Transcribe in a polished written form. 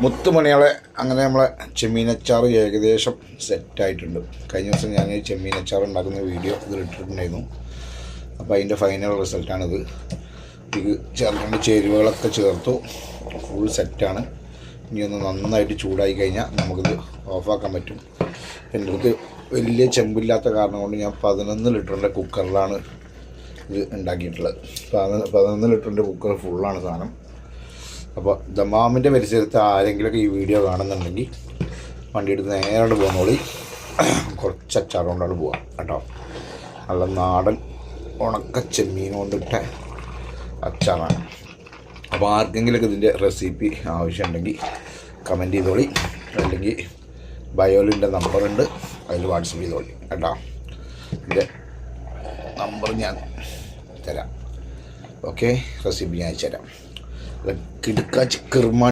മുത്തുമണികളെ അങ്ങനെ നമ്മളെ ചെമ്മീനച്ചാർ ഏകദേശം സെറ്റായിട്ടുണ്ട്. കഴിഞ്ഞ ദിവസം ഞാൻ ചെമ്മീനച്ചാർ ഉണ്ടാക്കുന്ന വീഡിയോ ഇതിലിട്ടിട്ടുണ്ടായിരുന്നു. അപ്പോൾ അതിൻ്റെ ഫൈനൽ റിസൾട്ടാണിത്. ഇത് ചേർക്കേണ്ട ചേരുവകളൊക്കെ ചേർത്തു, ഫുൾ സെറ്റാണ്. ഇനി ഒന്ന് നന്നായിട്ട് ചൂടായി കഴിഞ്ഞാൽ നമുക്കിത് ഓഫാക്കാൻ പറ്റും. എൻ്റെ അടുത്ത് വലിയ ചെമ്പില്ലാത്ത കാരണം കൊണ്ട് ഞാൻ 11 ലിറ്ററിൻ്റെ കുക്കറിലാണ് ഇത് ഉണ്ടാക്കിയിട്ടുള്ളത്. 11 ലിറ്ററിൻ്റെ കുക്കർ ഫുള്ളാണ് സാധനം. അപ്പോൾ ദമാമിൻ്റെ പരിസരത്ത് ആരെങ്കിലുമൊക്കെ ഈ വീഡിയോ കാണുന്നുണ്ടെങ്കിൽ വണ്ടി എടുത്ത് നേരോട്ട് പോകുന്നോളി. കുറച്ച് അച്ചാർ കൊണ്ടാണ് പോവാം കേട്ടോ. നല്ല നാടൻ ഉണക്ക ചെമ്മീൻ കൊണ്ടിട്ട അച്ചാറാണ്. അപ്പോൾ ആർക്കെങ്കിലുമൊക്കെ ഇതിൻ്റെ റെസിപ്പി ആവശ്യമുണ്ടെങ്കിൽ കമൻറ്റ് ചെയ്തോളി, അല്ലെങ്കിൽ ബയോലിൻ്റെ നമ്പറുണ്ട്, അതിൽ വാട്സപ്പ് ചെയ്തോളി കേട്ടോ. ഇതിൻ്റെ നമ്പർ ഞാൻ തരാം. ഓക്കെ, റെസിപ്പി ഞാൻ അയച്ചു തരാം. കിടുക്കാച്ച് കിർമ